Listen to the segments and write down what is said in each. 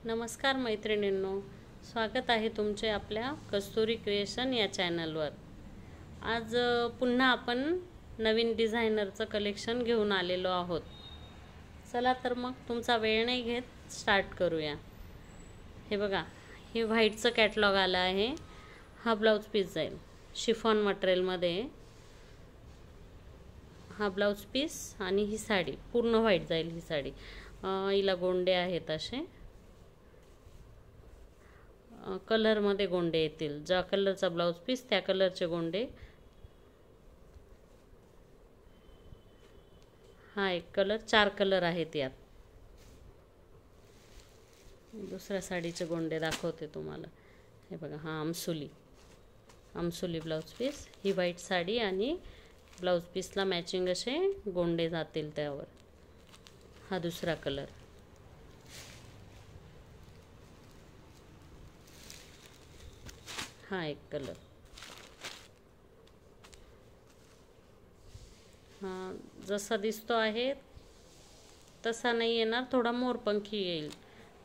नमस्कार मैत्रिणींनो, स्वागत आहे तुमचे आपल्या कस्तुरी क्रिएशन या चॅनलवर। आज पुन्हा आपण नवीन डिझायनरचं कलेक्शन घेऊन आलेलो आहोत। चला तर मग तुमचा वेळ नाही घेत स्टार्ट करूया। हे बघा, हे व्हाईटचं कॅटलॉग आलं आहे। हा ब्लाउज पीस जाईल शिफॉन मटेरियलमध्ये। हा ब्लाउज पीस आणि ही साडी पूर्ण व्हाईट जाईल। ही साडी हिला गोंडे आहेत असे कलर मध्ये गोंडे येतील। ज्या कलरचा ब्लाउज पीस त्या कलरचे गोंडे। हा एक कलर, 4 कलर आहेत यात। दुसऱ्या साडीचे गोंडे दाखवते तुम्हाला। हे बघा, हा आमसुली ब्लाउज पीस। ही व्हाईट साडी आणि ब्लाउज पीसला मॅचिंग असे गोंडे जातील त्यावर। हा दुसरा कलर। हा एक कलर। हा जसा दिसतो आहे तसा नाही येणार, थोडा मोरपंखी येईल।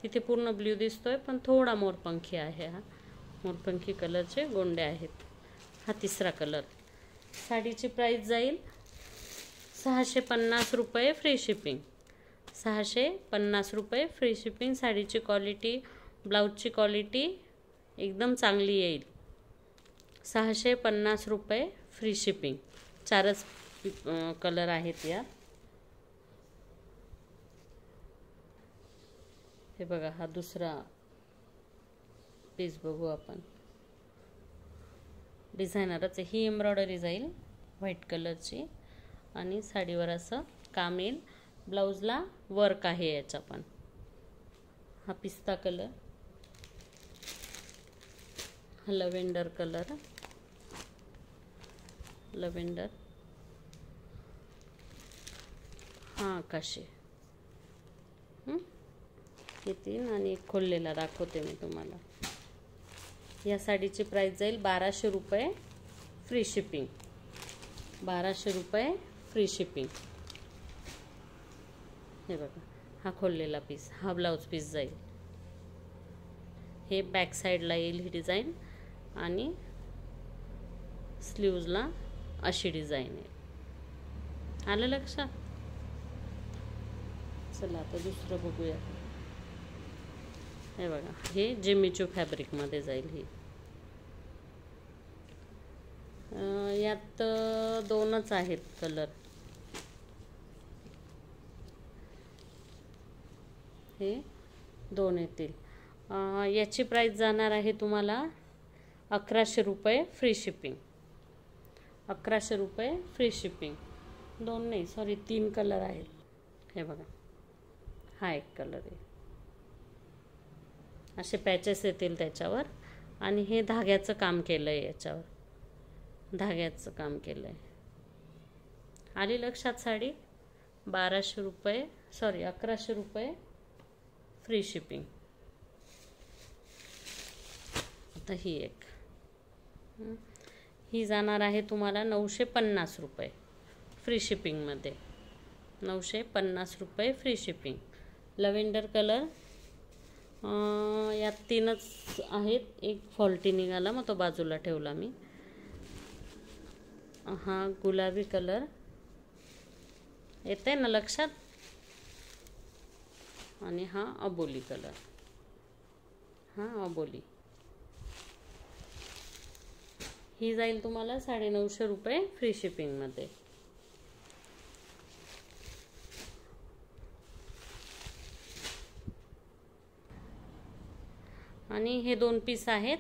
तिथे पूर्ण ब्ल्यू दिसतोय पण थोडा मोरपंखी आहे। हा मोरपंखी कलरचे गोंडे आहेत। हा तिसरा कलर। साडीची प्राइस जाईल 650 रुपये फ्री शिपिंग। 650 रुपये फ्री शिपिंग। साडीची क्वालिटी, ब्लाउजची क्वालिटी एकदम चांगली येईल। 650 रुपये फ्री शिपिंग। 4च कलर आहेत यात। हे बघा, हा दुसरा पीस बघू आपण। डिझायनरच ही एम्ब्रॉयडरी जाईल व्हाईट कलरची आणि साडीवर असं काम येईल। ब्लाउजला वर्क आहे याचा पण। हा पिस्ता कलर, हा लव्हेंडर कलर, लव्हेंडर, हा आकाशी। हे 3 आणि एक खोललेला दाखवते मी तुम्हाला। या साडीची प्राइस जाईल 1200 रुपये फ्री शिपिंग। 1200 रुपये फ्री शिपिंग। हे बघा, हा खोललेला पीस, हा ब्लाउज पीस जाईल। हे बॅक साईडला येईल ही डिझाईन आणि स्लीव्जला अशी डिझाईन येईल। आलं लक्षात? चला आता दुसरं बघूया। हे बघा, हे जिमीचू फॅब्रिक मध्ये जाईल। ही यात 2च आहेत कलर। हे 2 येतील। याची प्राइस जाणार आहे तुम्हाला 1100 रुपये फ्री शिपिंग। 1100 रुपये फ्री शिपिंग। 2 नाही, सॉरी 3 कलर आहेत। हे बघा, हा एक कलर आहे। असे पॅचेस येतील त्याच्यावर आणि हे धाग्याचं काम केलंय याच्यावर। धाग्याचं काम केलंय। आली लक्षात साडी? 1200 रुपये, सॉरी 1100 रुपये फ्री शिपिंग। आता ही एक, ही जाणार आहे तुम्हाला 950 रुपये फ्री शिपिंगमध्ये। 950 रुपये फ्री शिपिंग। लव्हेंडर कलर, यात 3च आहेत। एक फॉल्टी निघाला मग तो बाजूला ठेवला मी। हा गुलाबी कलर येते ना लक्षात? आणि हा अबोली कलर। हा अबोली। ही जाईल तुम्हाला 950 रुपये फ्री शिपिंग मध्ये। आणि हे 2 पीस आहेत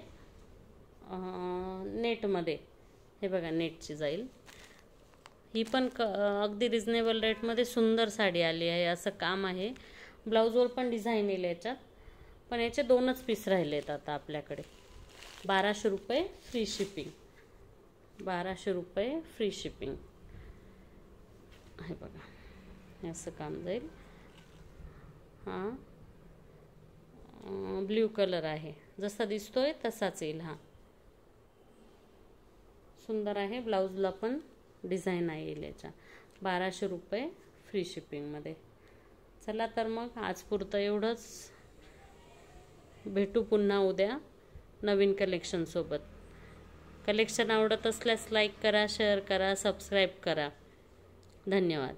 नेटमध्ये। हे बघा, नेटची जाईल। ही पण अगदी रिजनेबल रेटमध्ये सुंदर साडी आली आहे। असं काम आहे, ब्लाउजवर पण डिझाईन येईल याच्यात। पण याचे 2च पीस राहिलेत आता आपल्याकडे। 1200 रुपये फ्री शिपिंग। 1200 रुपये फ्री शिपिंग। हे बघा, असं काम जाईल। हा ब्ल्यू कलर आहे, जसा दिसतोय तसाच येईल। हा सुंदर आहे। ब्लाउजला पण डिझाईन येईल याच्या। 1200 रुपये फ्री शिपिंग मध्ये। चला तर मग आज पुरतं एवढंच। भेटू पुन्हा उद्या नवीन कलेक्शनसोबत. कलेक्शन आवडत असल्यास लाईक करा, शेअर करा, सबस्क्राईब करा. धन्यवाद.